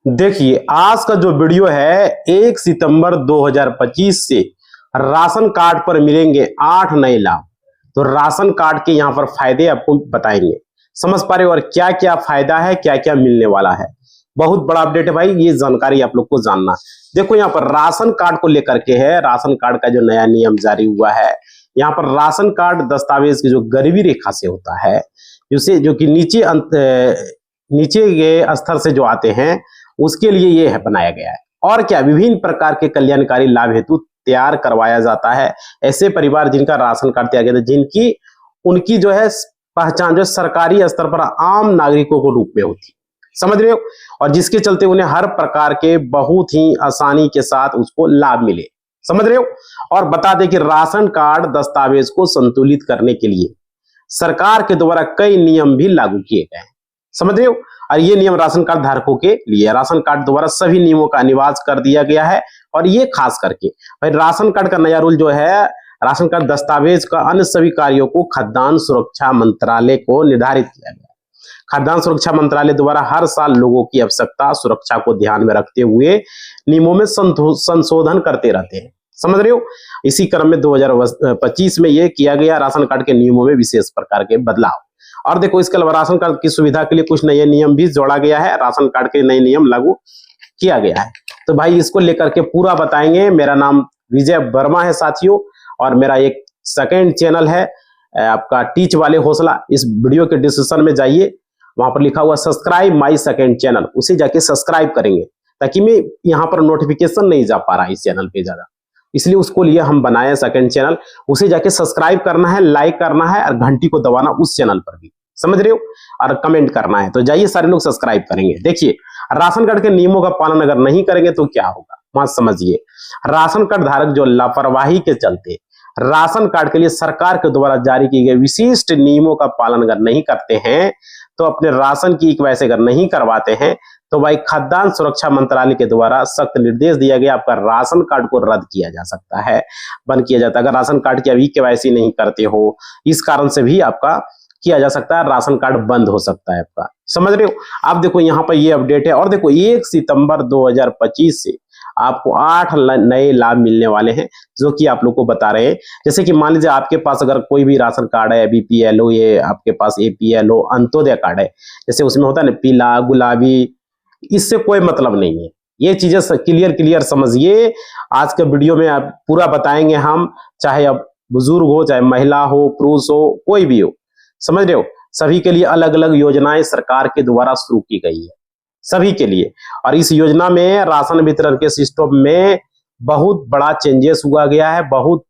देखिए, आज का जो वीडियो है 1 सितंबर 2025 से राशन कार्ड पर मिलेंगे 8 नए लाभ। तो राशन कार्ड के यहाँ पर फायदे आपको बताएंगे, समझ पा रहे हो, और क्या क्या फायदा है, क्या क्या मिलने वाला है। बहुत बड़ा अपडेट है भाई, ये जानकारी आप लोग को जानना। देखो यहाँ पर राशन कार्ड को लेकर के है, राशन कार्ड का जो नया नियम जारी हुआ है। यहाँ पर राशन कार्ड दस्तावेज की जो गरीबी रेखा से होता है, जो कि नीचे के स्तर से जो आते हैं, उसके लिए ये है बनाया गया है। और क्या, विभिन्न प्रकार के कल्याणकारी लाभ हेतु तैयार करवाया जाता है। ऐसे परिवार जिनका राशन कार्ड तैयार किया, जिनकी उनकी जो है पहचान जो सरकारी स्तर पर आम नागरिकों को रूप में होती, समझ रहे हो, और जिसके चलते उन्हें हर प्रकार के बहुत ही आसानी के साथ उसको लाभ मिले, समझ रहे हो। और बता दें कि राशन कार्ड दस्तावेज को संतुलित करने के लिए सरकार के द्वारा कई नियम भी लागू किए गए हैं, समझ रहे हो। और ये नियम राशन कार्ड धारकों के लिए, राशन कार्ड द्वारा सभी नियमों का अनिवार्य कर दिया गया है। और ये खास करके भाई राशन कार्ड का नया रूल जो है, राशन कार्ड दस्तावेज का अन्य सभी कार्यों को खाद्यान्न सुरक्षा मंत्रालय को निर्धारित किया गया। खाद्यान्न सुरक्षा मंत्रालय द्वारा हर साल लोगों की आवश्यकता सुरक्षा को ध्यान में रखते हुए नियमों में संशोधन करते रहते हैं, समझ रहे हो। इसी क्रम में 2025 में ये किया गया राशन कार्ड के नियमों में विशेष प्रकार के बदलाव। और देखो, इसके अलावा राशन कार्ड की सुविधा के लिए कुछ नए नियम भी जोड़ा गया है, राशन कार्ड के नए नियम लागू किया गया है। तो भाई इसको लेकर के पूरा बताएंगे। मेरा नाम विजय वर्मा है साथियों, और मेरा एक सेकंड चैनल है आपका टीच वाले हौसला। इस वीडियो के डिस्क्रिप्शन में जाइए, वहां पर लिखा हुआ सब्सक्राइब माई सेकंड चैनल, उसे जाके सब्सक्राइब करेंगे, ताकि मैं यहाँ पर नोटिफिकेशन नहीं जा पा रहा इस चैनल पे ज्यादा, इसलिए उसको लिए हम बनाए सेकंड चैनल। उसे जाके सब्सक्राइब करना है, लाइक करना है, और घंटी को दबाना उस चैनल पर भी, समझ रहे हो, और कमेंट करना है। तो जाइए, सारे लोग सब्सक्राइब करेंगे। देखिए, राशन कार्ड के नियमों का पालन अगर नहीं करेंगे तो क्या होगा, मत समझिए। राशन कार्ड धारक जो लापरवाही के चलते राशन कार्ड के लिए सरकार के द्वारा जारी किए गए विशिष्ट नियमों का पालन अगर नहीं करते हैं, तो अपने राशन की वैसे अगर नहीं करवाते हैं, तो भाई खाद्यान्न सुरक्षा मंत्रालय के द्वारा सख्त निर्देश दिया गया, आपका राशन कार्ड को रद्द किया जा सकता है, बंद किया जाता है। अगर राशन कार्ड की अभी केवाईसी नहीं करते हो, इस कारण से भी आपका किया जा सकता है, राशन कार्ड बंद हो सकता है आपका, समझ रहे हो। आप देखो यहाँ पर ये अपडेट है। और देखो, 1 सितंबर 2025 से आपको 8 नए लाभ मिलने वाले हैं, जो कि आप लोग को बता रहे हैं। जैसे कि मान लीजिए आपके पास अगर कोई भी राशन कार्ड है, बीपीएल हो, ये आपके पास एपीएल हो, अंत्योदय कार्ड है, जैसे उसमें होता है ना पीला गुलाबी, इससे कोई मतलब नहीं है। ये चीजें क्लियर समझिए। आज के वीडियो में आप पूरा बताएंगे हम, चाहे अब बुजुर्ग हो, चाहे महिला हो, पुरुष हो, कोई भी हो, समझ रहे हो। सभी के लिए अलग अलग योजनाएं सरकार के द्वारा शुरू की गई है, सभी के लिए। और इस योजना में राशन वितरण के सिस्टम में बहुत बड़ा चेंजेस हुआ गया है, बहुत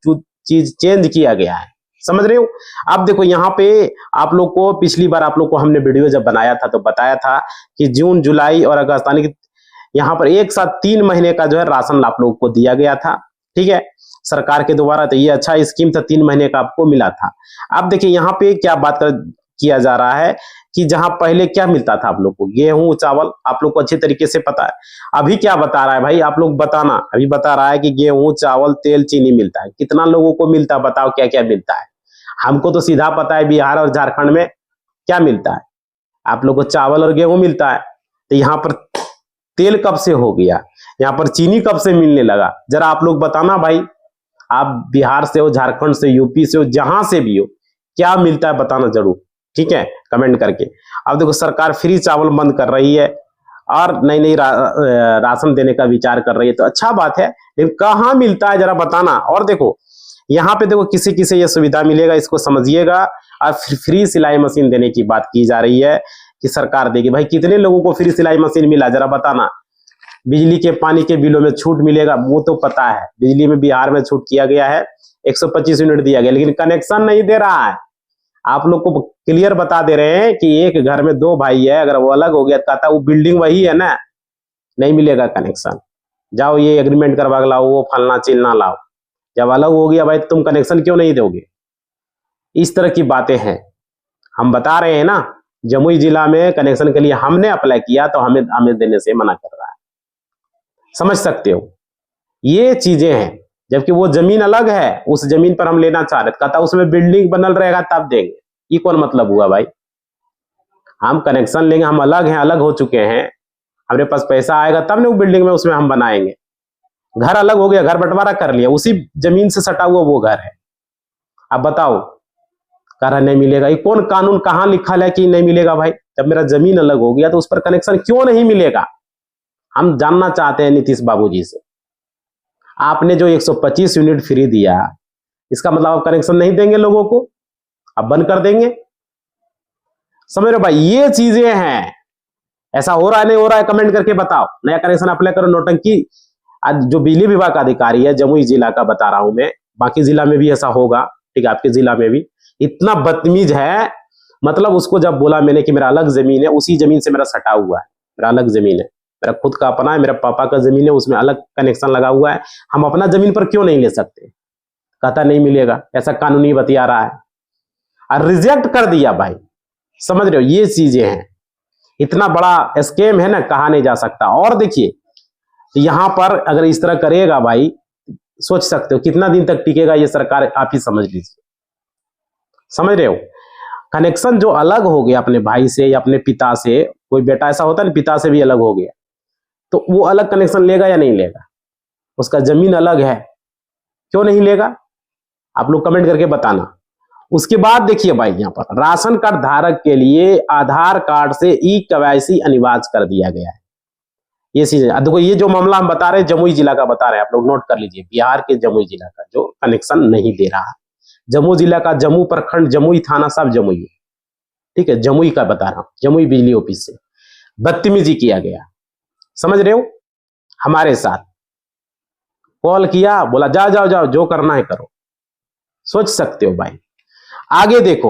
चीज चेंज किया गया है, समझ रहे हो। अब देखो यहाँ पे आप लोग को पिछली बार आप लोग को हमने वीडियो जब बनाया था तो बताया था कि जून जुलाई और अगस्त यानी कि यहाँ पर एक साथ 3 महीने का जो है राशन आप लोग को दिया गया था, ठीक है, सरकार के द्वारा। तो ये अच्छा स्कीम था, 3 महीने का आपको मिला था। अब देखिए यहाँ पे क्या किया जा रहा है कि जहां पहले क्या मिलता था आप लोग को, गेहूं चावल, आप लोग को अच्छी तरीके से पता है। अभी क्या बता रहा है भाई, आप लोग बताना। अभी बता रहा है कि गेहूं चावल तेल चीनी मिलता है। कितना लोगों को मिलता है बताओ, क्या क्या मिलता है। हमको तो सीधा पता है बिहार और झारखंड में क्या मिलता है, आप लोग को चावल और गेहूं मिलता है। तो यहाँ पर तेल कब से हो गया, यहाँ पर चीनी कब से मिलने लगा, जरा आप लोग बताना भाई। आप बिहार से हो, झारखंड से, यूपी से हो, जहां से भी हो, क्या मिलता है बताना जरूर, ठीक है, कमेंट करके। अब देखो, सरकार फ्री चावल बंद कर रही है और नई नई राशन देने का विचार कर रही है, तो अच्छा बात है, लेकिन कहाँ मिलता है जरा बताना। और देखो यहाँ पे देखो, किसी किसी ये सुविधा मिलेगा, इसको समझिएगा। और फ्री सिलाई मशीन देने की बात की जा रही है कि सरकार देगी। भाई कितने लोगों को फ्री सिलाई मशीन मिला जरा बताना। बिजली के पानी के बिलों में छूट मिलेगा, वो तो पता है, बिजली में बिहार में छूट किया गया है, 125 यूनिट दिया गया, लेकिन कनेक्शन नहीं दे रहा है। आप लोग को क्लियर बता दे रहे हैं कि एक घर में 2 भाई है, अगर वो अलग हो गया कहता वो बिल्डिंग वही है ना, नहीं मिलेगा कनेक्शन। जाओ ये एग्रीमेंट करवा के लाओ, वो फलना चिलना लाओ। जब अलग हो गया भाई, तुम कनेक्शन क्यों नहीं दोगे। इस तरह की बातें हैं, हम बता रहे हैं ना। जमुई जिला में कनेक्शन के लिए हमने अप्लाई किया, तो हमें देने से मना कर रहा है, समझ सकते हो। ये चीजें हैं, जबकि वो जमीन अलग है, उस जमीन पर हम लेना चाह रहे थे, कहता उसमें बिल्डिंग बनल रहेगा तब देंगे। ये कौन मतलब हुआ भाई, हम कनेक्शन लेंगे, हम अलग हैं, अलग हो चुके हैं, हमारे पास पैसा आएगा तब ना वो बिल्डिंग में उसमें हम बनाएंगे। घर अलग हो गया, घर बंटवारा कर लिया, उसी जमीन से सटा हुआ वो घर है। अब बताओ, कह रहा नहीं मिलेगा। ये कौन कानून कहां लिखा है कि नहीं मिलेगा भाई? जब मेरा जमीन अलग हो गया तो उस पर कनेक्शन क्यों नहीं मिलेगा? हम जानना चाहते हैं नीतीश बाबू जी से। आपने जो 125 यूनिट फ्री दिया, इसका मतलब आप कनेक्शन नहीं देंगे लोगों को, आप बंद कर देंगे? समझ रहे भाई? ये चीजें हैं। ऐसा हो रहा है नहीं हो रहा है, कमेंट करके बताओ। नया कनेक्शन अप्लाई करो। नौटंकी आज जो बिजली विभाग का अधिकारी है जमुई जिला का बता रहा हूं मैं, बाकी जिला में भी ऐसा होगा, ठीक है, आपके जिला में भी इतना बदतमीज है। मतलब उसको जब बोला मैंने कि मेरा अलग जमीन है, उसी जमीन से मेरा सटा हुआ है, मेरा अलग जमीन है, मेरा खुद का अपना है, मेरा पापा का जमीन है, उसमें अलग कनेक्शन लगा हुआ है, हम अपना जमीन पर क्यों नहीं ले सकते? कहता नहीं मिलेगा, ऐसा कानूनी बतिया रहा है और रिजेक्ट कर दिया भाई। समझ रहे हो? ये चीजें हैं। इतना बड़ा स्कैम है ना, कहा नहीं जा सकता। और देखिए यहां पर अगर इस तरह करेगा भाई, सोच सकते हो कितना दिन तक टिकेगा ये सरकार, आप ही समझ लीजिए। समझ रहे हो? कनेक्शन जो अलग हो गया अपने भाई से या अपने पिता से, कोई बेटा ऐसा होता है ना पिता से भी अलग हो गया, तो वो अलग कनेक्शन लेगा या नहीं लेगा? उसका जमीन अलग है, क्यों नहीं लेगा? आप लोग कमेंट करके बताना। उसके बाद देखिए भाई, यहां पर राशन कार्ड धारक के लिए आधार कार्ड से ई-केवाईसी अनिवार्य कर दिया गया है। ये चीज देखो, ये जो मामला हम बता रहे हैं जमुई जिला का बता रहे हैं, आप लोग नोट कर लीजिए। बिहार के जमुई जिला का जो कनेक्शन नहीं दे रहा है, जम्मू जिला का जम्मू प्रखंड, जमुई थाना, सब जमुई है, ठीक है, जमुई का बता रहा हूं। जमुई बिजली ऑफिस से बदतमीजी किया गया, समझ रहे हो? हमारे साथ कॉल किया, बोला जाओ जाओ जाओ, जो करना है करो। सोच सकते हो भाई। आगे देखो,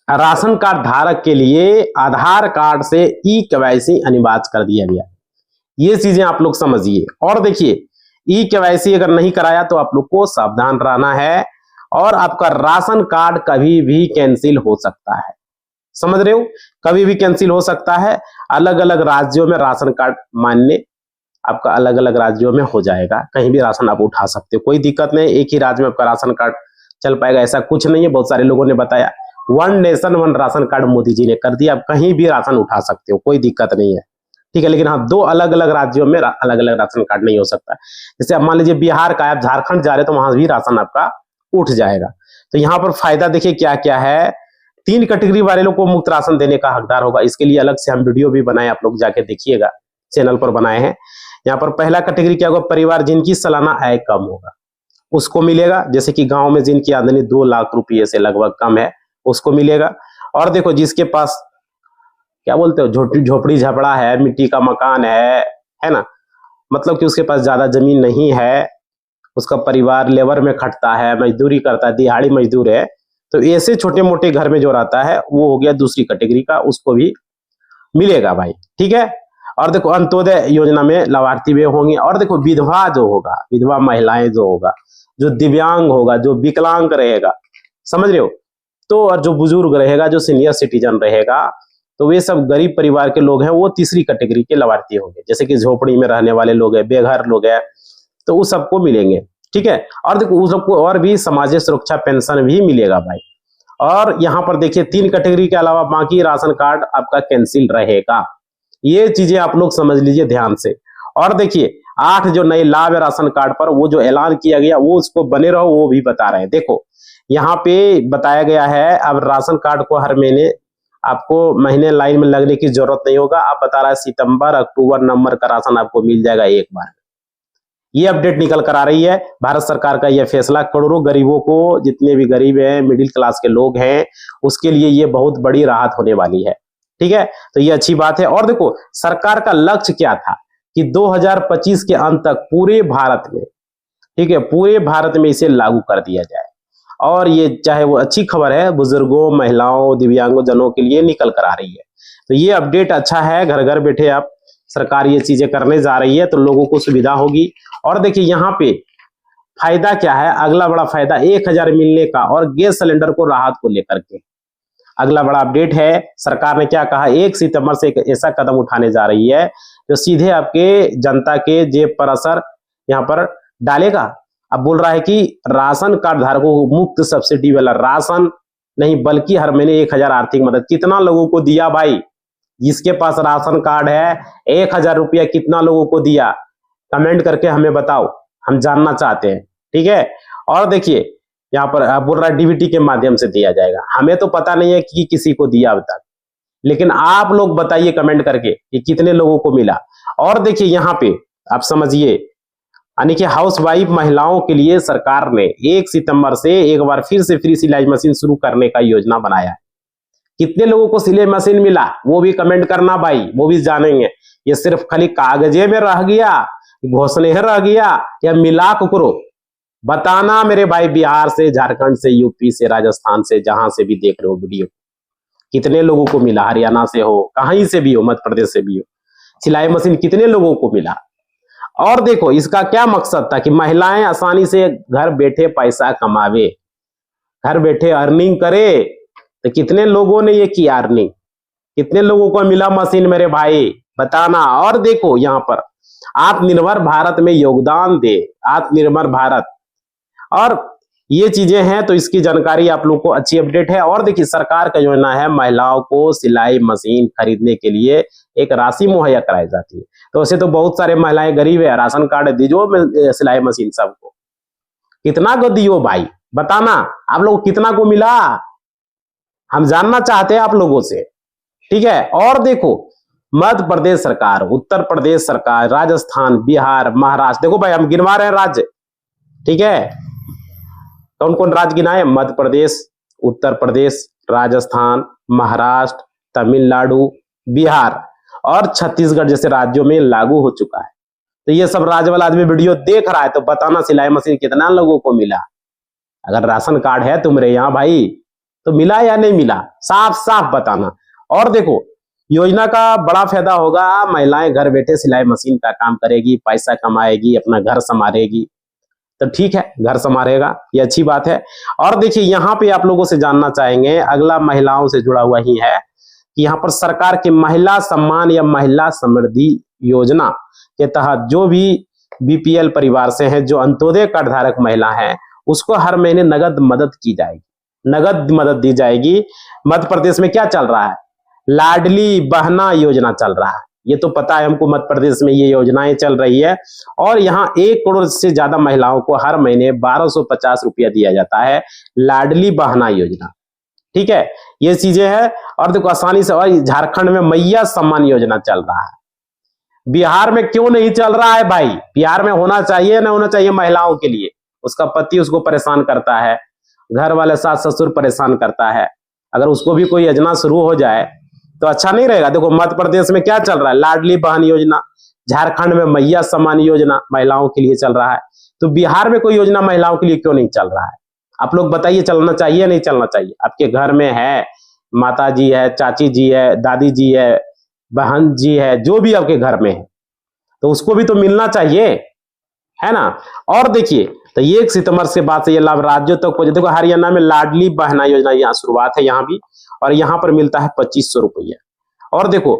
राशन कार्ड धारक के लिए आधार कार्ड से ई-केवाईसी अनिवार्य कर दिया गया। ये चीजें आप लोग समझिए। और देखिए, ई-केवाईसी अगर नहीं कराया तो आप लोग को सावधान रहना है, और आपका राशन कार्ड कभी भी कैंसिल हो सकता है। समझ रहे हो? कभी भी कैंसिल हो सकता है। अलग अलग राज्यों में राशन कार्ड मान्य आपका अलग अलग राज्यों में हो जाएगा, कहीं भी राशन आप उठा सकते हो, कोई दिक्कत नहीं। एक ही राज्य में आपका राशन कार्ड चल पाएगा ऐसा कुछ नहीं है। बहुत सारे लोगों ने बताया 1 nation 1 ration card Modi ji ने कर दिया, आप कहीं भी राशन उठा सकते हो, कोई दिक्कत नहीं है, ठीक है। लेकिन हाँ, 2 अलग अलग राज्यों में अलग अलग राशन कार्ड नहीं हो सकता। जैसे आप मान लीजिए बिहार का, आप झारखंड जा रहे तो वहां भी राशन आपका उठ जाएगा। तो यहाँ पर फायदा देखिए क्या क्या है। 3 कैटेगरी वाले लोग को मुफ्त राशन देने का हकदार होगा। इसके लिए अलग से हम वीडियो भी बनाए, आप लोग जाके देखिएगा, चैनल पर बनाए हैं। यहाँ पर पहला कैटेगरी क्या होगा? परिवार जिनकी सालाना आय कम होगा उसको मिलेगा। जैसे कि गांव में जिनकी आमदनी 2 लाख रुपये से लगभग कम है, उसको मिलेगा। और देखो, जिसके पास क्या बोलते हो, झोपड़ी झपड़ा है, मिट्टी का मकान है ना, मतलब कि उसके पास ज्यादा जमीन नहीं है, उसका परिवार लेबर में खटता है, मजदूरी करता है, दिहाड़ी मजदूर है, तो ऐसे छोटे मोटे घर में जो रहता है वो हो गया दूसरी कैटेगरी का, उसको भी मिलेगा भाई, ठीक है। और देखो, अंत्योदय योजना में लाभार्थी भी होंगे। और देखो, विधवा जो होगा, विधवा महिलाएं जो होगा, जो दिव्यांग होगा, जो विकलांग रहेगा, समझ रहे हो, तो और जो बुजुर्ग रहेगा, जो सीनियर सिटीजन रहेगा, तो वे सब गरीब परिवार के लोग हैं, वो तीसरी कैटेगरी के लाभार्थी होंगे। जैसे कि झोपड़ी में रहने वाले लोग हैं, बेघर लोग हैं, तो उस सबको मिलेंगे, ठीक है। और देखो, उस सबको और भी सामाजिक सुरक्षा पेंशन भी मिलेगा भाई। और यहाँ पर देखिए, 3 कैटेगरी के अलावा बाकी राशन कार्ड आपका कैंसिल रहेगा। ये चीजें आप लोग समझ लीजिए ध्यान से। और देखिए, 8 जो नए लाभ है राशन कार्ड पर, वो जो ऐलान किया गया वो उसको बने रहो, वो भी बता रहे हैं। देखो, यहाँ पे बताया गया है, अब राशन कार्ड को हर महीने आपको महीने लाइन में लगने की जरूरत नहीं होगा। आप बता रहा है सितंबर, अक्टूबर, नवंबर का राशन आपको मिल जाएगा एक बार। ये अपडेट निकल कर आ रही है। भारत सरकार का यह फैसला करोड़ों गरीबों को, जितने भी गरीब हैं, मिडिल क्लास के लोग हैं, उसके लिए ये बहुत बड़ी राहत होने वाली है, ठीक है। तो ये अच्छी बात है। और देखो, सरकार का लक्ष्य क्या था कि 2025 के अंत तक पूरे भारत में, ठीक है, पूरे भारत में इसे लागू कर दिया जाए। और ये चाहे वो अच्छी खबर है, बुजुर्गों, महिलाओं, दिव्यांगों जनों के लिए निकल कर आ रही है। तो ये अपडेट अच्छा है, घर घर बैठे आप सरकार ये चीजें करने जा रही है, तो लोगों को सुविधा होगी। और देखिए, यहाँ पे फायदा क्या है, अगला बड़ा फायदा 1000 मिलने का, और गैस सिलेंडर को राहत को लेकर के अगला बड़ा अपडेट है। सरकार ने क्या कहा, 1 सितंबर से एक ऐसा कदम उठाने जा रही है जो सीधे आपके जनता के जेब पर असर यहाँ पर डालेगा। अब बोल रहा है कि राशन कार्ड धारकों को मुफ्त सब्सिडी वाला राशन नहीं, बल्कि हर महीने 1000 आर्थिक मदद। कितना लोगों को दिया भाई? जिसके पास राशन कार्ड है 1000 रुपया कितना लोगों को दिया, कमेंट करके हमें बताओ, हम जानना चाहते हैं। ठीक है। और देखिए यहाँ पर बोल रहा है डीबीटी के माध्यम से दिया जाएगा, हमें तो पता नहीं है कि किसी को दिया अब तक, लेकिन आप लोग बताइए कमेंट करके कि कितने लोगों को मिला। और देखिए यहाँ पे आप समझिए, यानी कि हाउस वाइफ महिलाओं के लिए सरकार ने 1 सितंबर से एक बार फिर से फ्री सिलाई मशीन शुरू करने का योजना बनाया है। कितने लोगों को सिलाई मशीन मिला वो भी कमेंट करना भाई, वो भी जानेंगे। ये सिर्फ खाली कागजे में रह गया, घोषणे रह गया, या मिला करो बताना मेरे भाई। बिहार से, झारखंड से, यूपी से, राजस्थान से, जहां से भी देख रहे हो वीडियो, कितने लोगों को मिला, हरियाणा से हो, कहीं से भी हो, मध्य प्रदेश से भी हो, सिलाई मशीन कितने लोगों को मिला। और देखो इसका क्या मकसद था कि महिलाएं आसानी से घर बैठे पैसा कमावे, घर बैठे अर्निंग करे। तो कितने लोगों ने ये किया अर्निंग, कितने लोगों को मिला मशीन मेरे भाई बताना। और देखो यहाँ पर आत्मनिर्भर भारत में योगदान दे, आत्मनिर्भर भारत, और ये चीजें हैं। तो इसकी जानकारी आप लोग को अच्छी अपडेट है। और देखिए सरकार का योजना है महिलाओं को सिलाई मशीन खरीदने के लिए एक राशि मुहैया कराई जाती है। तो वैसे तो बहुत सारे महिलाएं गरीब है, राशन कार्ड दीजो सिलाई मशीन सबको, कितना को दियो भाई बताना, आप लोग कितना को मिला, हम जानना चाहते हैं आप लोगों से। ठीक है। और देखो मध्य प्रदेश सरकार, उत्तर प्रदेश सरकार, राजस्थान, बिहार, महाराष्ट्र, देखो भाई हम गिनवा रहे हैं राज्य। ठीक है। कौन कौन राज्य गिनाए? मध्य प्रदेश, उत्तर प्रदेश, राजस्थान, महाराष्ट्र, तमिलनाडु, बिहार और छत्तीसगढ़ जैसे राज्यों में लागू हो चुका है। तो ये सब राज्य वाला आदमी वीडियो देख रहा है तो बताना सिलाई मशीन कितना लोगों को मिला। अगर राशन कार्ड है तुम्हारे यहाँ भाई तो मिला या नहीं मिला, साफ साफ बताना। और देखो योजना का बड़ा फायदा होगा, महिलाएं घर बैठे सिलाई मशीन का काम करेगी, पैसा कमाएगी, अपना घर संभालेगी। तो ठीक है, घर संभालेगा, ये अच्छी बात है। और देखिए यहाँ पे आप लोगों से जानना चाहेंगे, अगला महिलाओं से जुड़ा हुआ ही है कि यहाँ पर सरकार की महिला सम्मान या महिला समृद्धि योजना के तहत जो भी बीपीएल परिवार से है, जो अंत्योदय कार्ड धारक महिला है, उसको हर महीने नगद मदद की जाएगी, नगद मदद दी जाएगी। मध्य प्रदेश में क्या चल रहा है? लाडली बहना योजना चल रहा है, ये तो पता है हमको, मध्य प्रदेश में ये योजनाएं चल रही है। और यहाँ 1 करोड़ से ज्यादा महिलाओं को हर महीने 1250 रुपया दिया जाता है, लाडली बहना योजना। ठीक है, ये चीजें हैं। और देखो आसानी से, और झारखंड में मैया सम्मान योजना चल रहा है। बिहार में क्यों नहीं चल रहा है भाई? बिहार में होना चाहिए ना होना चाहिए महिलाओं के लिए, उसका पति उसको परेशान करता है, घर वाले सास ससुर परेशान करता है, अगर उसको भी कोई योजना शुरू हो जाए तो अच्छा नहीं रहेगा। देखो मध्य प्रदेश में क्या चल रहा है? लाडली बहन योजना, झारखंड में मैया सम्मान योजना महिलाओं के लिए चल रहा है। तो बिहार में कोई योजना महिलाओं के लिए क्यों नहीं चल रहा है? आप लोग बताइए, चलना चाहिए नहीं चलना चाहिए? आपके घर में है, माता जी है, चाची जी है, दादी जी है, बहन जी है, जो भी आपके घर में है, तो उसको भी तो मिलना चाहिए, है ना। और देखिए तो 1 सितंबर से बाद से ये लाभ राज्यों तक पहुंचे। देखो हरियाणा में लाडली बहना योजना यहाँ शुरुआत है यहाँ भी, और यहाँ पर मिलता है 2500 रुपया। और देखो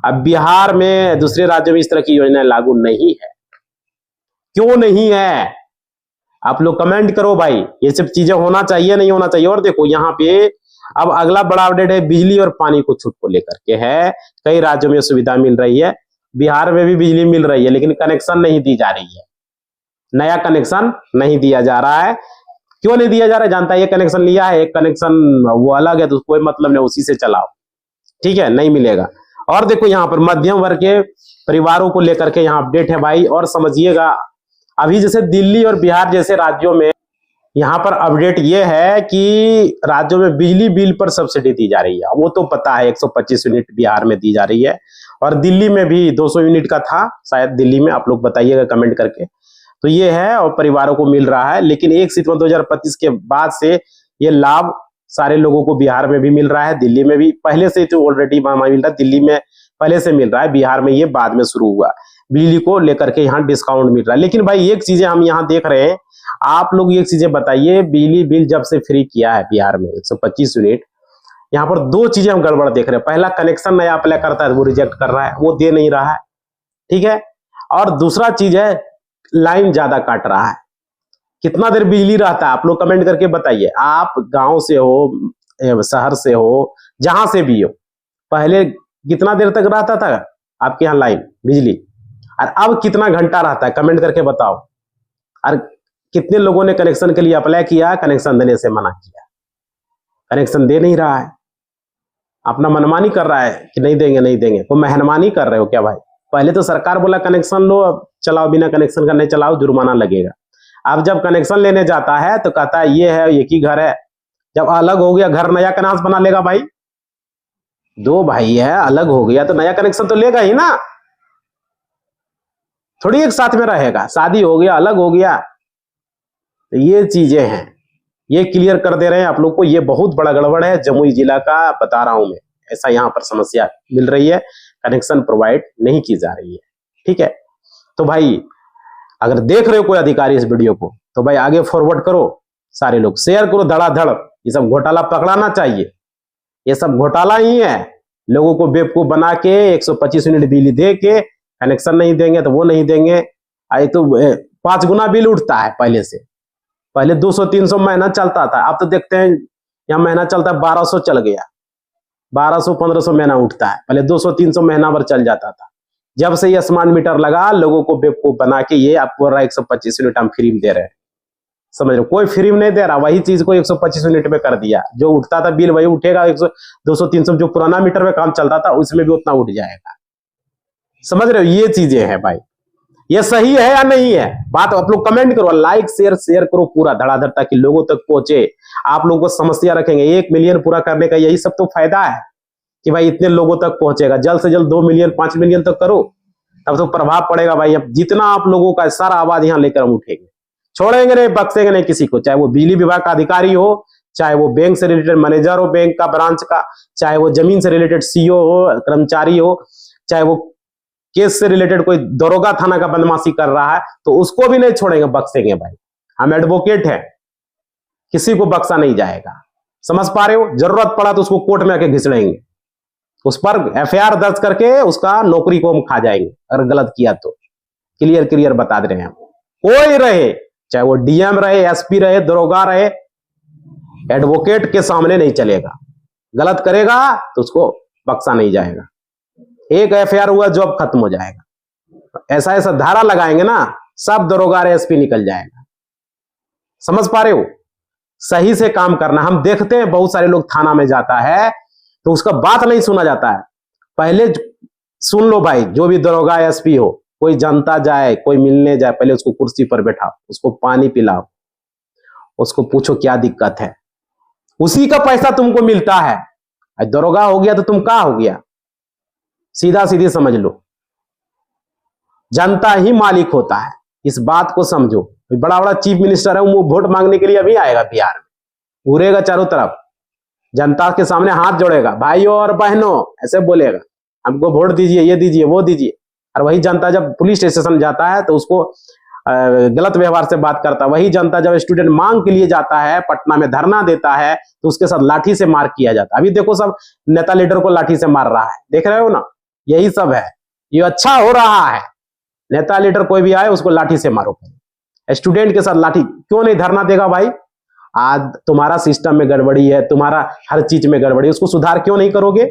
अब बिहार में, दूसरे राज्यों में इस तरह की योजना लागू नहीं है, क्यों नहीं है? आप लोग कमेंट करो भाई, ये सब चीजें होना चाहिए नहीं होना चाहिए। और देखो यहाँ पे अब अगला बड़ा अपडेट है, बिजली और पानी को छूट को लेकर के है। कई राज्यों में सुविधा मिल रही है, बिहार में भी बिजली मिल रही है, लेकिन कनेक्शन नहीं दी जा रही है, नया कनेक्शन नहीं दिया जा रहा है। क्यों नहीं दिया जा रहा है? जानता है, ये कनेक्शन लिया है, एक कनेक्शन वो अलग है, तो कोई मतलब नहीं, उसी से चलाओ। ठीक है, नहीं मिलेगा। और देखो यहाँ पर मध्यम वर्ग के परिवारों को लेकर के यहाँ अपडेट है भाई। और समझिएगा अभी जैसे दिल्ली और बिहार जैसे राज्यों में यहाँ पर अपडेट ये है कि राज्यों में बिजली बिल पर सब्सिडी दी जा रही है। वो तो पता है 125 यूनिट बिहार में दी जा रही है, और दिल्ली में भी 200 यूनिट का था शायद दिल्ली में, आप लोग बताइएगा कमेंट करके। तो ये है और परिवारों को मिल रहा है। लेकिन 1 सितंबर 2025 के बाद से ये लाभ सारे लोगों को बिहार में भी मिल रहा है, दिल्ली में भी पहले से तो ऑलरेडी मिल रहा है, दिल्ली में पहले से मिल रहा है, बिहार में ये बाद में शुरू हुआ। बिजली को लेकर के यहाँ डिस्काउंट मिल रहा है। लेकिन भाई एक चीजें हम यहाँ देख रहे हैं, आप लोग एक चीजें बताइए, बिजली बिल जब से फ्री किया है बिहार में 125 यूनिट, यहाँ पर 2 चीजें हम गड़बड़ देख रहे हैं। पहला, कनेक्शन नया अप्लाई करता है वो रिजेक्ट कर रहा है, वो दे नहीं रहा है, ठीक है। और दूसरा चीज है, लाइन ज्यादा काट रहा है। कितना देर बिजली रहता है आप लोग कमेंट करके बताइए। आप गांव से हो, शहर से हो, जहां से भी हो, पहले कितना देर तक रहता था आपके यहाँ लाइन बिजली, और अब कितना घंटा रहता है, कमेंट करके बताओ। और कितने लोगों ने कनेक्शन के लिए अप्लाई किया, कनेक्शन देने से मना किया, कनेक्शन दे नहीं रहा है, अपना मनमानी कर रहा है कि नहीं देंगे नहीं देंगे। तो मेहरबानी कर रहे हो क्या भाई? पहले तो सरकार बोला कनेक्शन लो, अब चलाओ, बिना कनेक्शन का नहीं चलाओ, जुर्माना लगेगा। अब जब कनेक्शन लेने जाता है तो कहता है ये है, एक ही घर है। जब अलग हो गया घर, नया कनेक्शन बना लेगा भाई? दो भाई है, अलग हो गया तो नया कनेक्शन तो लेगा ही ना, थोड़ी एक साथ में रहेगा। शादी हो गया, अलग हो गया, तो ये चीजें हैं, ये क्लियर कर दे रहे हैं आप लोग को। ये बहुत बड़ा गड़बड़ है जमुई जिला का, बता रहा हूं मैं। ऐसा यहाँ पर समस्या मिल रही है, कनेक्शन प्रोवाइड नहीं की जा रही है। ठीक है, तो भाई अगर देख रहे हो कोई अधिकारी इस वीडियो को, तो भाई आगे फॉरवर्ड करो, सारे लोग शेयर करो धड़ाधड़। ये सब घोटाला पकड़ाना चाहिए, ये सब घोटाला ही है। लोगों को बेवकूफ बना के 125 यूनिट बिजली दे के कनेक्शन नहीं देंगे तो वो नहीं देंगे। आई तो 5 गुना बिल उठता है पहले से। पहले 200-300 महीना चलता था, अब तो देखते हैं यहाँ महीना चलता है 1200 चल गया, 1200-1500 महीना उठता है। पहले 200-300 महीना भर चल जाता था। जब से ये स्मार्ट मीटर लगा, लोगों को बेवकूफ बना के ये आपको 125 यूनिट हम फ्री में दे रहे हैं। समझ रहे हो? कोई फ्री में नहीं दे रहा, वही चीज को 125 यूनिट में कर दिया। जो उठता था बिल वही उठेगा, 200-300 जो पुराना मीटर में काम चलता था उसमें भी उतना उठ जाएगा। समझ रहे हो? ये चीजें हैं भाई, ये सही है या नहीं है? बात आप लोग कमेंट करो, लाइक शेयर करो पूरा धड़ाधड़, ताकि लोगों तक पहुंचे। आप लोगों को समस्या रखेंगे, 1 मिलियन पूरा करने का यही सब तो फायदा है कि भाई इतने लोगों तक पहुंचेगा। जल्द से जल्द 2 मिलियन 5 मिलियन तक करो, तब तो प्रभाव पड़ेगा भाई। अब जितना आप लोगों का सारा आवाज यहाँ लेकर हम उठेंगे, छोड़ेंगे नहीं, बख्शेंगे नहीं किसी को। चाहे वो बिजली विभाग का अधिकारी हो, चाहे वो बैंक से रिलेटेड मैनेजर हो, बैंक का ब्रांच का, चाहे वो जमीन से रिलेटेड सीईओ हो, कर्मचारी हो, चाहे वो केस से रिलेटेड कोई दरोगा थाना का बदमाशी कर रहा है, तो उसको भी नहीं छोड़ेंगे, बख्शेंगे भाई। हम एडवोकेट हैं, किसी को बख्शा नहीं जाएगा। समझ पा रहे हो? जरूरत पड़ा तो उसको कोर्ट में आके घिसड़ेंगे, उस पर एफआईआर दर्ज करके उसका नौकरी को हम खा जाएंगे अगर गलत किया तो। क्लियर बता दे रहे हैं हम। कोई रहे, चाहे वो डीएम रहे, एसपी रहे, दरोगा रहे, एडवोकेट के सामने नहीं चलेगा। गलत करेगा तो उसको बख्शा नहीं जाएगा। एक एफआईआर हुआ, जॉब खत्म हो जाएगा। ऐसा ऐसा धारा लगाएंगे ना, सब दरोगा एसपी निकल जाएगा। समझ पा रहे हो? सही से काम करना। हम देखते हैं बहुत सारे लोग थाना में जाता है तो उसका बात नहीं सुना जाता है। पहले सुन लो भाई, जो भी दरोगा एसपी हो, कोई जनता जाए, कोई मिलने जाए, पहले उसको कुर्सी पर बैठाओ, उसको पानी पिलाओ, उसको पूछो क्या दिक्कत है। उसी का पैसा तुमको मिलता है। दरोगा हो गया तो तुम क्या हो गया? सीधा सीधी समझ लो, जनता ही मालिक होता है, इस बात को समझो। बड़ा बड़ा चीफ मिनिस्टर है, वो वोट मांगने के लिए अभी आएगा बिहार में, घूरेगा चारों तरफ, जनता के सामने हाथ जोड़ेगा, भाइयों और बहनों ऐसे बोलेगा, हमको वोट दीजिए, ये दीजिए, वो दीजिए। और वही जनता जब पुलिस स्टेशन जाता है तो उसको गलत व्यवहार से बात करता है। वही जनता जब स्टूडेंट मांग के लिए जाता है, पटना में धरना देता है, तो उसके साथ लाठी से मार किया जाता है। अभी देखो सब नेता लीडर को लाठी से मार रहा है, देख रहे हो ना? यही सब है, ये अच्छा हो रहा है। नेता लीडर कोई भी आए उसको लाठी से मारो। स्टूडेंट के साथ लाठी क्यों नहीं धरना देगा भाई? आज तुम्हारा सिस्टम में गड़बड़ी है, तुम्हारा हर चीज में गड़बड़ी है, उसको सुधार क्यों नहीं करोगे?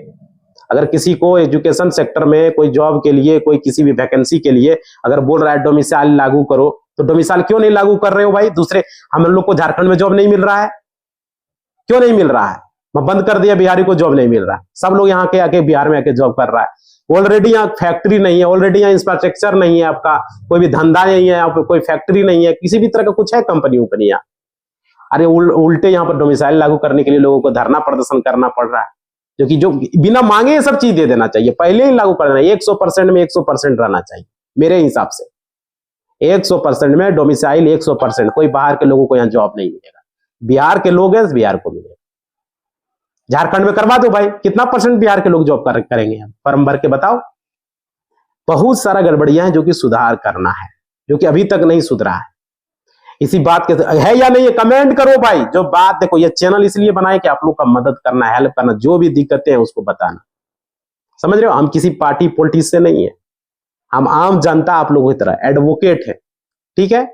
अगर किसी को एजुकेशन सेक्टर में कोई जॉब के लिए, कोई किसी भी वैकेंसी के लिए अगर बोल रहा है डोमिसाइल लागू करो, तो डोमिसाइल क्यों नहीं लागू कर रहे हो भाई? दूसरे हम लोग को झारखंड में जॉब नहीं मिल रहा है, क्यों नहीं मिल रहा है? मैं बंद कर दिया, बिहारी को जॉब नहीं मिल रहा है, सब लोग यहाँ के आके बिहार में आके जॉब कर रहा है। ऑलरेडी यहाँ फैक्ट्री नहीं है, ऑलरेडी यहाँ इंफ्रास्ट्रक्चर नहीं है, आपका कोई भी धंधा नहीं है, यहाँ पे कोई फैक्ट्री नहीं है, किसी भी तरह का कुछ है कंपनी यहाँ। अरे उल्टे यहाँ पर डोमिसाइल लागू करने के लिए लोगों को धरना प्रदर्शन करना पड़ रहा है, जो बिना मांगे ये सब चीज दे देना चाहिए, पहले ही लागू कर देना। 100% में 100% रहना चाहिए मेरे हिसाब से। 100% में डोमिसाइल 100%, कोई बाहर के लोगों को यहाँ जॉब नहीं मिलेगा। बिहार के लोग हैं, बिहार को मिलेगा। झारखंड में करवा दो भाई, कितना % बिहार के लोग जॉब करेंगे? फॉर्म भर के बताओ। बहुत सारा गड़बड़ियां हैं जो कि सुधार करना है, जो कि अभी तक नहीं सुधरा है। इसी बात के है या नहीं है कमेंट करो भाई। जो बात देखो, ये चैनल इसलिए बनाए कि आप लोग का मदद करना, हेल्प करना, जो भी दिक्कतें हैं उसको बताना। समझ रहे हो? हम किसी पार्टी पॉलिटिक्स से नहीं है, हम आम जनता आप लोगों की तरह एडवोकेट है। ठीक है,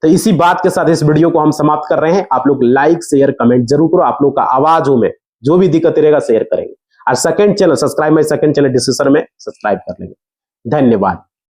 तो इसी बात के साथ इस वीडियो को हम समाप्त कर रहे हैं। आप लोग लाइक शेयर कमेंट जरूर करो, आप लोग का आवाज हो में जो भी दिक्कत रहेगा शेयर करेंगे। और सेकंड चैनल सब्सक्राइब, मैं सेकंड चैनल डिस्क्रिप्शन में सब्सक्राइब कर लेंगे। धन्यवाद।